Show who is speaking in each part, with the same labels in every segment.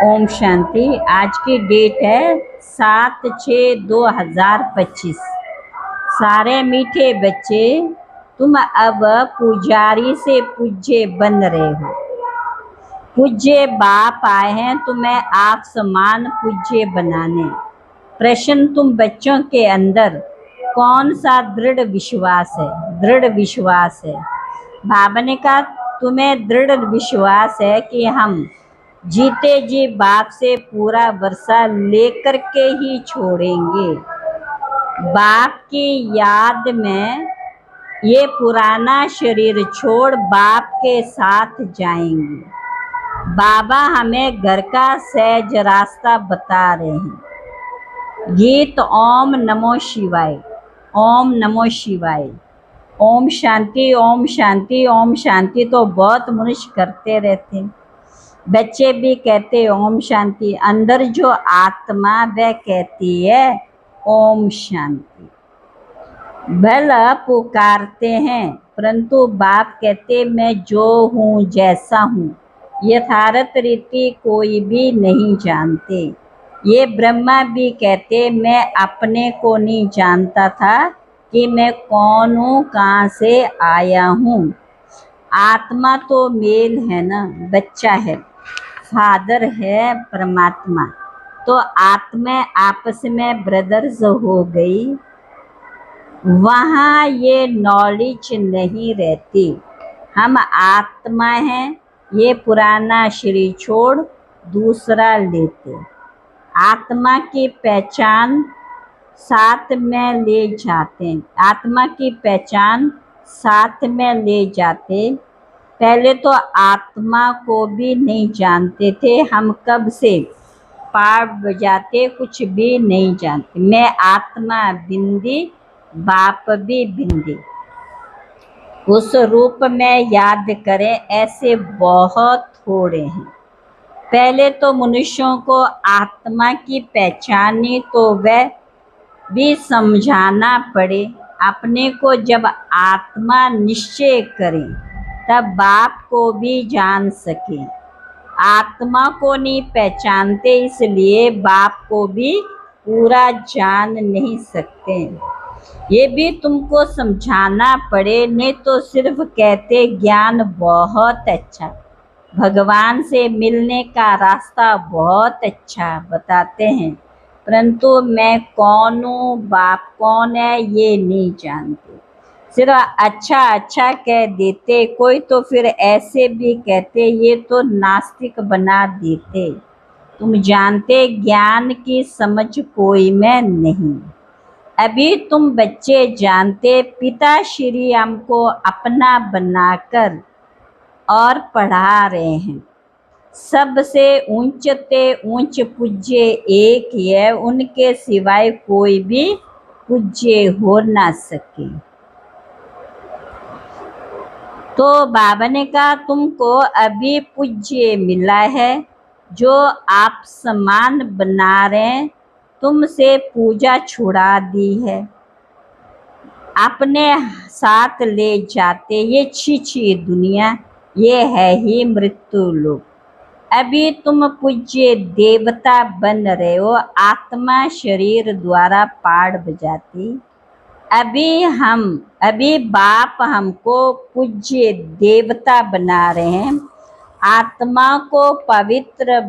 Speaker 1: ओम शांति। आज की डेट है 7/6/2025। सारे मीठे बच्चे, तुम अब पुजारी से पूज्य बन रहे हो। पूज्य बाप आए हैं तुम्हें आप समान पूज्य बनाने। प्रश्न, तुम बच्चों के अंदर कौन सा दृढ़ विश्वास है? दृढ़ विश्वास है। बाबा ने कहा तुम्हें दृढ़ विश्वास है कि हम जीते जी बाप से पूरा वर्षा लेकर के ही छोड़ेंगे। बाप की याद में ये पुराना शरीर छोड़ बाप के साथ जाएंगे। बाबा हमें घर का सहज रास्ता बता रहे हैं। गीत ओम नमो शिवाय, ओम नमो शिवाय, ओम शांति, ओम शांति, ओम शांति तो बहुत मनुष्य करते रहते हैं। बच्चे भी कहते ओम शांति। अंदर जो आत्मा वह कहती है ओम शांति। भला पुकारते हैं परंतु बाप कहते मैं जो हूँ जैसा हूँ यथार्थ रीति कोई भी नहीं जानते। ये ब्रह्मा भी कहते मैं अपने को नहीं जानता था कि मैं कौन हूँ, कहाँ से आया हूँ। आत्मा तो मेल है ना, बच्चा है, फादर है परमात्मा, तो आत्मा आपस में ब्रदर्स हो गई। वहाँ ये नॉलेज नहीं रहती। हम आत्मा हैं, ये पुराना शरीर छोड़ दूसरा लेते। आत्मा की पहचान साथ में ले जाते, आत्मा की पहचान साथ में ले जाते। पहले तो आत्मा को भी नहीं जानते थे, हम कब से पाठ बजाते कुछ भी नहीं जानते। मैं आत्मा बिंदी, बाप भी बिंदी। उस रूप में याद करें, ऐसे बहुत थोड़े हैं। पहले तो मनुष्यों को आत्मा की पहचानी तो वह भी समझाना पड़े। अपने को जब आत्मा निश्चय करें तब बाप को भी जान सके। आत्मा को नहीं पहचानते इसलिए बाप को भी पूरा जान नहीं सकते। ये भी तुमको समझाना पड़े, नहीं तो सिर्फ कहते ज्ञान बहुत अच्छा, भगवान से मिलने का रास्ता बहुत अच्छा बताते हैं, परंतु मैं कौन हूँ, बाप कौन है ये नहीं जानते। सिर्फ अच्छा अच्छा कह देते। कोई तो फिर ऐसे भी कहते ये तो नास्तिक बना देते। तुम जानते ज्ञान की समझ कोई में नहीं। अभी तुम बच्चे जानते पिता श्री हमको अपना बनाकर और पढ़ा रहे हैं। सबसे ऊंचते ऊंच पूज्य एक ही है, उनके सिवाय कोई भी पूज्य हो ना सके। तो बाबा ने कहा तुमको अभी पूज्य मिला है, जो आप समान बना रहे हैं, तुमसे पूजा छुड़ा दी है, अपने साथ ले जाते। ये छी दुनिया, ये है ही मृत्यु लोक। अभी तुम पूज्य देवता बन रहे हो, आत्मा शरीर द्वारा पाठ बजाती। अभी बाप हमको पूज्य देवता बना रहे हैं। आत्मा को पवित्र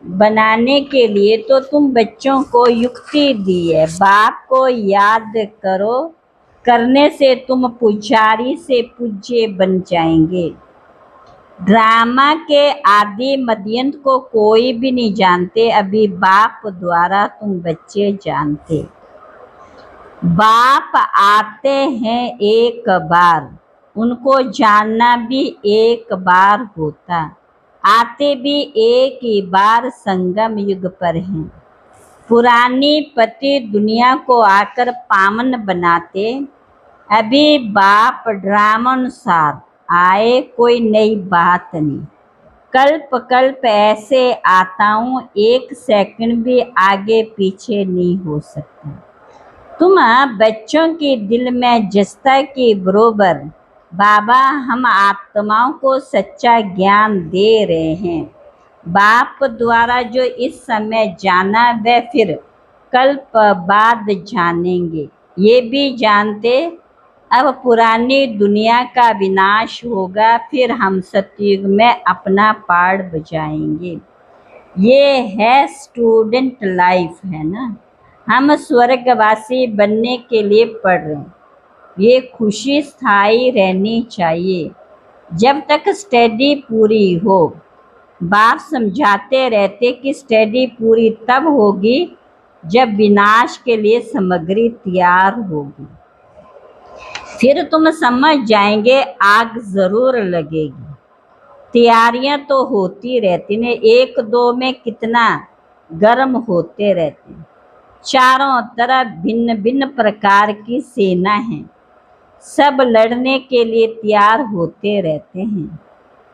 Speaker 1: बनाने के लिए तो तुम बच्चों को युक्ति दी है। बाप को याद करो, करने से तुम पुजारी से पूज्य बन जाएंगे। ड्रामा के आदि मध्यंत को कोई भी नहीं जानते, अभी बाप द्वारा तुम बच्चे जानते। बाप आते हैं एक बार, उनको जानना भी एक बार होता। आते भी एक ही बार संगम युग पर हैं। पुरानी पति दुनिया को आकर पावन बनाते। अभी बाप ड्रामानुसार आए, कोई नई बात नहीं। कल्प कल्प ऐसे आता हूँ, एक सेकंड भी आगे पीछे नहीं हो सकता। तुम बच्चों के दिल में जस्ता के बरोबर बाबा हम आत्माओं को सच्चा ज्ञान दे रहे हैं। बाप द्वारा जो इस समय जाना वह फिर कल्प बाद जानेंगे। ये भी जानते अब पुरानी दुनिया का विनाश होगा, फिर हम सतयुग में अपना पार्ट बजाएंगे। ये है स्टूडेंट लाइफ, है ना। हम स्वर्गवासी बनने के लिए पढ़ रहे हैं। ये खुशी स्थायी रहनी चाहिए जब तक स्टडी पूरी हो। बाप समझाते रहते कि स्टडी पूरी तब होगी जब विनाश के लिए सामग्री तैयार होगी। फिर तुम समझ जाएंगे आग जरूर लगेगी। तैयारियां तो होती रहती ने, एक दो में कितना गर्म होते रहते हैं। चारों तरफ भिन्न भिन्न प्रकार की सेना है, सब लड़ने के लिए तैयार होते रहते हैं।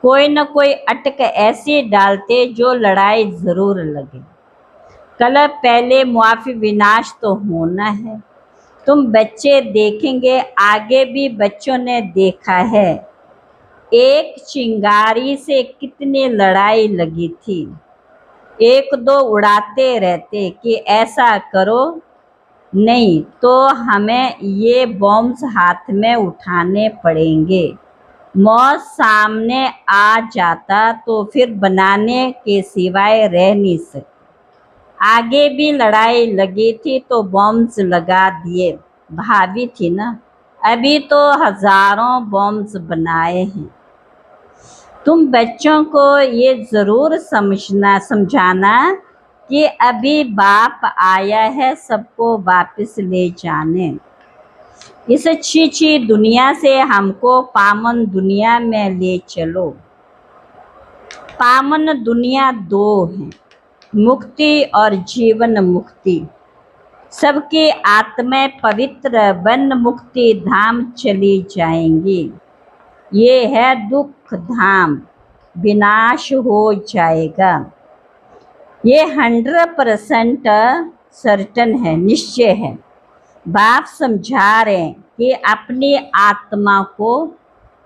Speaker 1: कोई न कोई अटक ऐसी डालते जो लड़ाई जरूर लगे। कल पहले मुआफी विनाश तो होना है। तुम बच्चे देखेंगे, आगे भी बच्चों ने देखा है, एक चिंगारी से कितनी लड़ाई लगी थी। एक दो उड़ाते रहते कि ऐसा करो, नहीं तो हमें ये बॉम्ब्स हाथ में उठाने पड़ेंगे। मौत सामने आ जाता तो फिर बनाने के सिवाय रह नहीं सकते। आगे भी लड़ाई लगी थी तो बॉम्ब्स लगा दिए, भाभी थी ना। अभी तो हजारों बॉम्ब्स बनाए हैं। तुम बच्चों को ये जरूर समझाना कि अभी बाप आया है सबको वापस ले जाने। इस अच्छी दुनिया से हमको पावन दुनिया में ले चलो। पावन दुनिया दो है, मुक्ति और जीवन मुक्ति। सबकी आत्माएं पवित्र बन मुक्ति धाम चली जाएंगी। ये है दुख धाम, विनाश हो जाएगा। ये 100% सर्टन है, निश्चय है। बाप समझा रहे हैं कि अपनी आत्मा को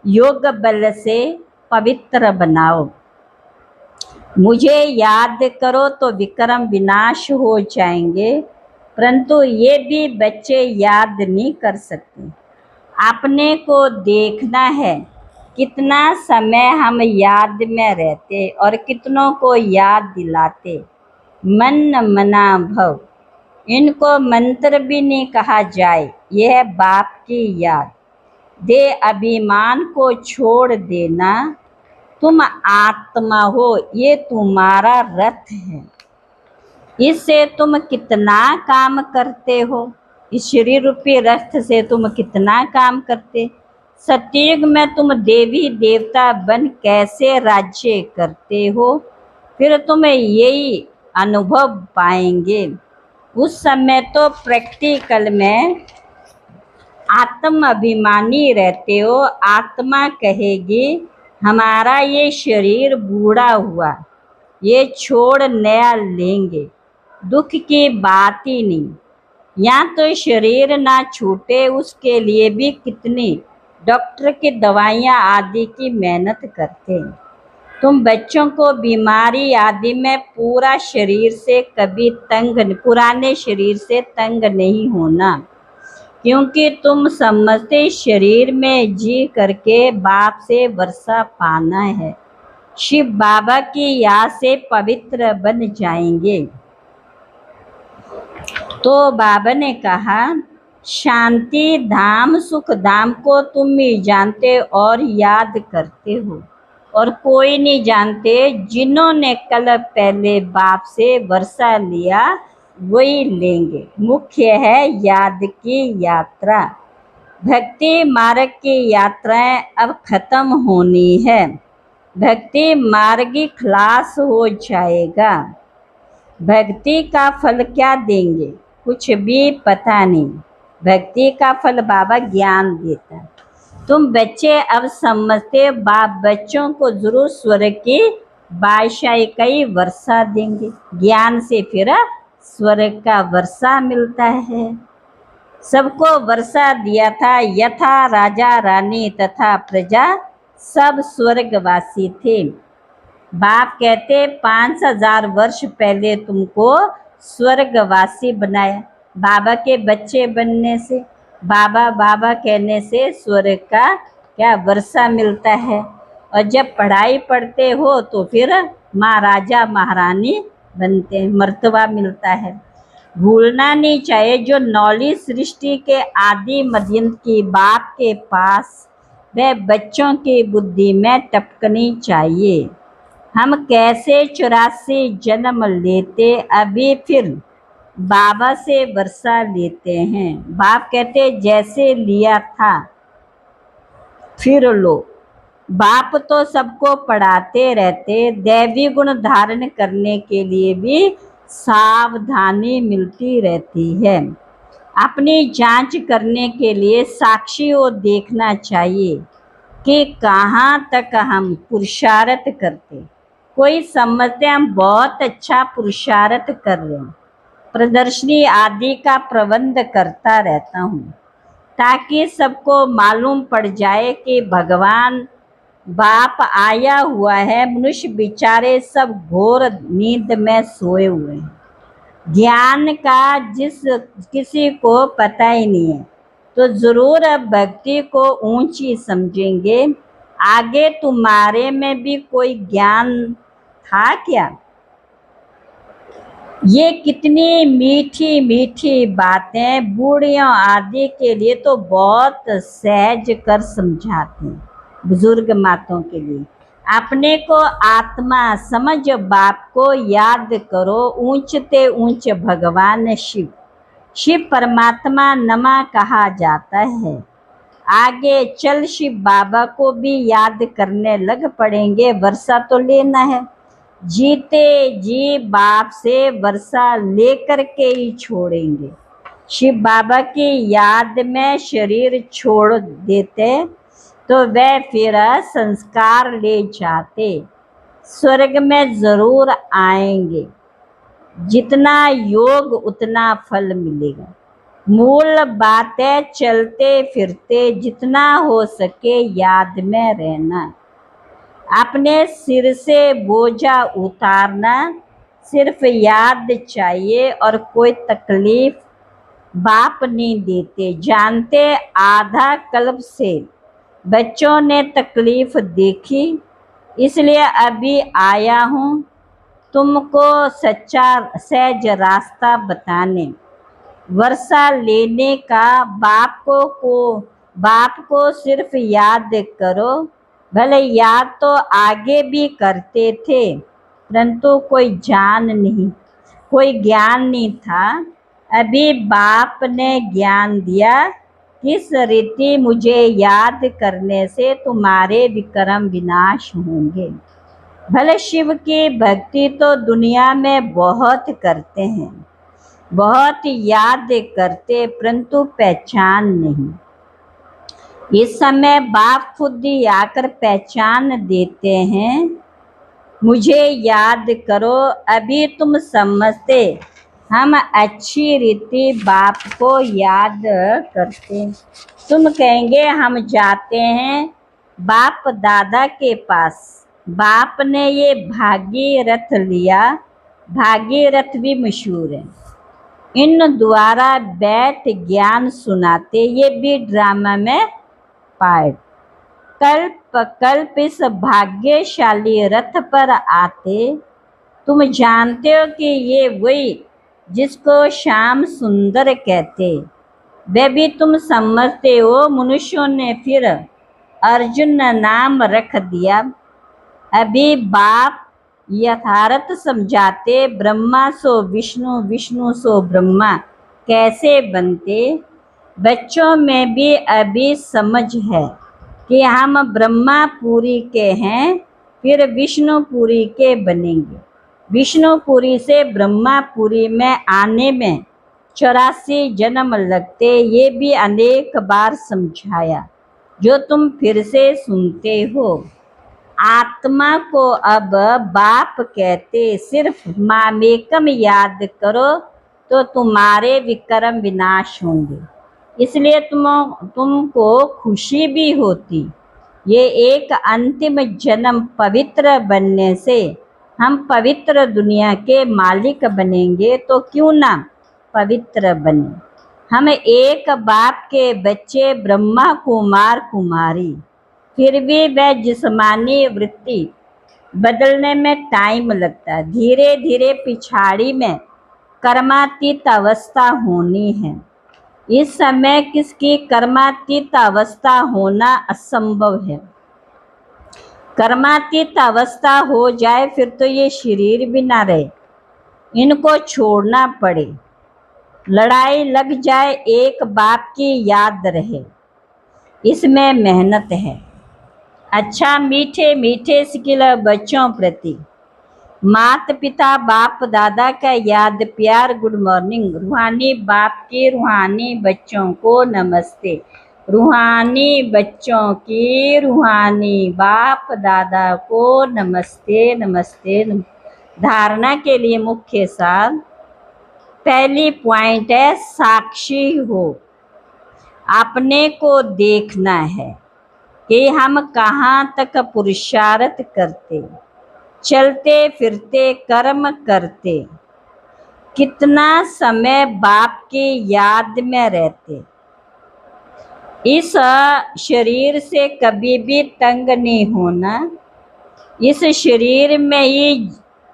Speaker 1: योग बल से पवित्र बनाओ। मुझे याद करो तो विक्रम विनाश हो जाएंगे, परंतु ये भी बच्चे याद नहीं कर सकते। अपने को देखना है कितना समय हम याद में रहते और कितनों को याद दिलाते। मन मना भव, इनको मंत्र भी नहीं कहा जाए, यह है बाप की याद। दे अभिमान को छोड़ देना, तुम आत्मा हो, ये तुम्हारा रथ है। इससे तुम कितना काम करते हो, इस शरीर रूपी रथ से तुम कितना काम करते। सतयुग में तुम देवी देवता बन कैसे राज्य करते हो, फिर तुम यही अनुभव पाएंगे। उस समय तो प्रैक्टिकल में आत्म अभिमानी रहते हो। आत्मा कहेगी हमारा ये शरीर बूढ़ा हुआ, ये छोड़ नया लेंगे। दुख की बात ही नहीं। यहाँ तो शरीर ना छूटे उसके लिए भी कितनी डॉक्टर की दवाइयाँ आदि की मेहनत करते हैं। तुम बच्चों को बीमारी आदि में पूरा शरीर से कभी तंग, पुराने शरीर से तंग नहीं होना, क्योंकि तुम समझते शरीर में जी करके बाप से वर्षा पाना है। शिव बाबा की याद से पवित्र बन जाएंगे। तो बाबा ने कहा शांति धाम सुख धाम को तुम ही जानते और याद करते हो, और कोई नहीं जानते। जिन्होंने कल पहले बाप से वर्षा लिया वही लेंगे। मुख्य है याद की यात्रा। भक्ति मार्ग की यात्राएं अब खत्म होनी है। भक्ति मार्ग ही खलास हो जाएगा। भक्ति का फल क्या देंगे, कुछ भी पता नहीं। भक्ति का फल बाबा ज्ञान देता है। तुम बच्चे अब समझते, बाप बच्चों को जरूर स्वर्ग की बादशाह कई वर्षा देंगे। ज्ञान से फिर स्वर्ग का वर्षा मिलता है। सबको वर्षा दिया था, यथा राजा रानी तथा प्रजा सब स्वर्गवासी थे। बाप कहते 5000 वर्ष पहले तुमको स्वर्गवासी बनाया। बाबा के बच्चे बनने से, बाबा बाबा कहने से स्वर्ग का क्या वर्षा मिलता है। और जब पढ़ाई पढ़ते हो तो फिर महाराजा महारानी बनते हैं, मर्तबा मिलता है। भूलना नहीं चाहिए जो नौली सृष्टि के आदि मध्यंत की बाप के पास वह बच्चों की बुद्धि में टपकनी चाहिए। हम कैसे 84 जन्म लेते, अभी फिर बाबा से वर्षा लेते हैं। बाप कहते जैसे लिया था फिर लो। बाप तो सबको पढ़ाते रहते, दैवी गुण धारण करने के लिए भी सावधानी मिलती रहती है। अपनी जांच करने के लिए साक्षी को देखना चाहिए कि कहाँ तक हम पुरुषार्थ करते। कोई समझते हम बहुत अच्छा पुरुषार्थ कर रहे हैं। प्रदर्शनी आदि का प्रबंध करता रहता हूँ ताकि सबको मालूम पड़ जाए कि भगवान बाप आया हुआ है। मनुष्य बेचारे सब घोर नींद में सोए हुए हैं। ज्ञान का जिस किसी को पता ही नहीं है तो जरूर अब भक्ति को ऊंची समझेंगे। आगे तुम्हारे में भी कोई ज्ञान था क्या? ये कितनी मीठी मीठी बातें बूढ़ियों आदि के लिए तो बहुत सहज कर समझाते हैं, बुजुर्ग मातों के लिए। अपने को आत्मा समझ बाप को याद करो। ऊंचते ऊंच भगवान शिव, शिव परमात्मा नमा कहा जाता है। आगे चल शिव बाबा को भी याद करने लग पड़ेंगे। वर्षा तो लेना है, जीते जी बाप से वर्षा लेकर के ही छोड़ेंगे। शिव बाबा की याद में शरीर छोड़ देते तो वह फिर संस्कार ले जाते, स्वर्ग में जरूर आएंगे। जितना योग उतना फल मिलेगा। मूल बात है चलते फिरते जितना हो सके याद में रहना। अपने सिर से बोझा उतारना, सिर्फ याद चाहिए और कोई तकलीफ बाप नहीं देते। जानते आधा कल्प से बच्चों ने तकलीफ देखी, इसलिए अभी आया हूँ तुमको सच्चा सहज रास्ता बताने। वर्षा लेने का बाप को सिर्फ याद करो। भले याद तो आगे भी करते थे परंतु कोई ज्ञान नहीं था। अभी बाप ने ज्ञान दिया, किस रीति मुझे याद करने से तुम्हारे विक्रम विनाश होंगे। भले शिव की भक्ति तो दुनिया में बहुत करते हैं, बहुत याद करते परंतु पहचान नहीं। इस समय बाप खुद ही आकर पहचान देते हैं। मुझे याद करो। अभी तुम समझते हम अच्छी रीति बाप को याद करते। तुम कहेंगे हम जाते हैं बाप दादा के पास। बाप ने ये भागीरथ लिया, भागीरथ भी मशहूर है। इन द्वारा बैठ ज्ञान सुनाते, ये भी ड्रामा में पार्ट। कल्प कल्प इस भाग्यशाली रथ पर आते। तुम जानते हो कि ये वही जिसको श्याम सुंदर कहते, वह भी तुम समझते हो। मनुष्यों ने फिर अर्जुन नाम रख दिया। अभी बाप यथार्थ समझाते, ब्रह्मा सो विष्णु, विष्णु सो ब्रह्मा कैसे बनते। बच्चों में भी अभी समझ है कि हम ब्रह्मापुरी के हैं, फिर विष्णुपुरी के बनेंगे। विष्णुपुरी से ब्रह्मापुरी में आने में 84 जन्म लगते। ये भी अनेक बार समझाया जो तुम फिर से सुनते हो। आत्मा को अब बाप कहते, सिर्फ मामेकम याद करो तो तुम्हारे विक्रम विनाश होंगे। इसलिए तुमको खुशी भी होती। ये एक अंतिम जन्म पवित्र बनने से हम पवित्र दुनिया के मालिक बनेंगे, तो क्यों ना पवित्र बने। हम एक बाप के बच्चे, ब्रह्मा कुमार कुमारी, फिर भी वह जिस्मानी वृत्ति बदलने में टाइम लगता है। धीरे धीरे पिछाड़ी में कर्मातीत अवस्था होनी है। इस समय किसकी कर्मातीत अवस्था होना असंभव है। कर्मातीत अवस्था हो जाए फिर तो ये शरीर भी ना रहे, इनको छोड़ना पड़े। लड़ाई लग जाए, एक बाप की याद रहे, इसमें मेहनत है। अच्छा, मीठे मीठे स्किल बच्चों प्रति माता पिता बाप दादा का याद प्यार, गुड मॉर्निंग। रूहानी बाप के रूहानी बच्चों को नमस्ते। रूहानी बच्चों की रूहानी बाप दादा को नमस्ते नमस्ते। धारणा के लिए मुख्य सार, पहली पॉइंट है साक्षी हो। अपने को देखना है कि हम कहाँ तक पुरुषार्थ करते, चलते फिरते कर्म करते, कितना समय बाप की याद में रहते। इस शरीर से कभी भी तंग नहीं होना। इस शरीर में ही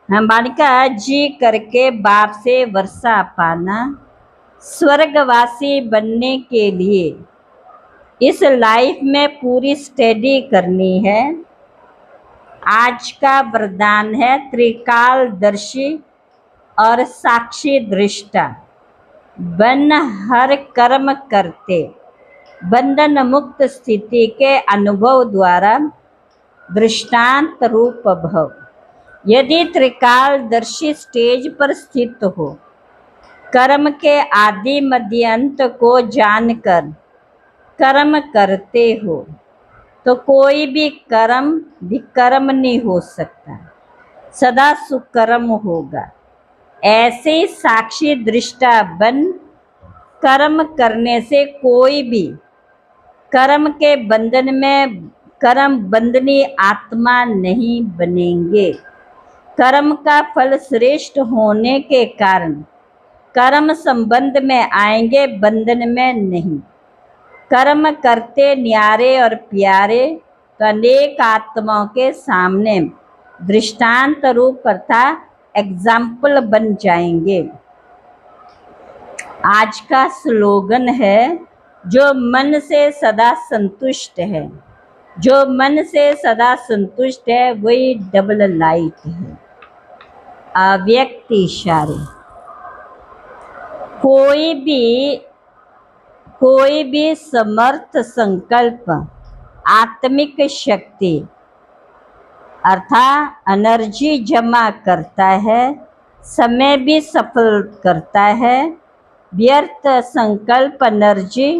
Speaker 1: हमारे का जी करके बाप से वर्षा पाना। स्वर्गवासी बनने के लिए इस लाइफ में पूरी स्टडी करनी है। आज का वरदान है त्रिकालदर्शी और साक्षी दृष्टा बन हर कर्म करते, बंधन मुक्त स्थिति के अनुभव द्वारा दृष्टांत रूप भव। यदि त्रिकालदर्शी स्टेज पर स्थित हो, कर्म के आदि मध्य अंत को जानकर कर्म करते हो, तो कोई भी कर्म विकर्म नहीं हो सकता, सदा सुकर्म होगा। ऐसे साक्षी दृष्टा बन कर्म करने से कोई भी कर्म के बंधन में कर्म बंधनी आत्मा नहीं बनेंगे। कर्म का फल श्रेष्ठ होने के कारण कर्म संबंध में आएंगे, बंधन में नहीं। कर्म करते न्यारे और प्यारे तो अनेक आत्माओं के सामने दृष्टांत रूप अर्थात एग्जाम्पल बन जाएंगे। आज का स्लोगन है, जो मन से सदा संतुष्ट है, जो मन से सदा संतुष्ट है वही डबल लाइट है। अव्यक्त इशारे। कोई भी समर्थ संकल्प आत्मिक शक्ति अर्थात एनर्जी जमा करता है, समय भी सफल करता है। व्यर्थ संकल्प एनर्जी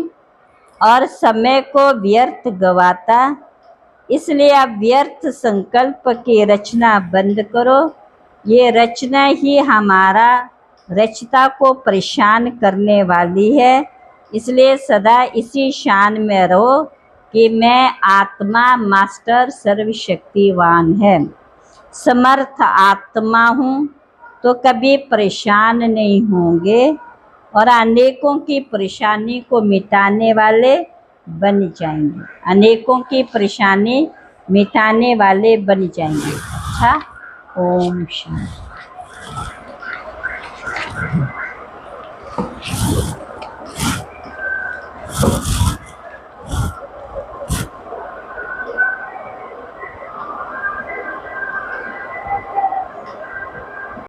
Speaker 1: और समय को व्यर्थ गवाता। इसलिए आप व्यर्थ संकल्प की रचना बंद करो। ये रचना ही हमारा रचता को परेशान करने वाली है। इसलिए सदा इसी शान में रहो कि मैं आत्मा मास्टर सर्वशक्तिवान है, समर्थ आत्मा हूँ, तो कभी परेशान नहीं होंगे और अनेकों की परेशानी को मिटाने वाले बन जाएंगे। अनेकों की परेशानी मिटाने वाले बन जाएंगे। अच्छा, ओम शांति।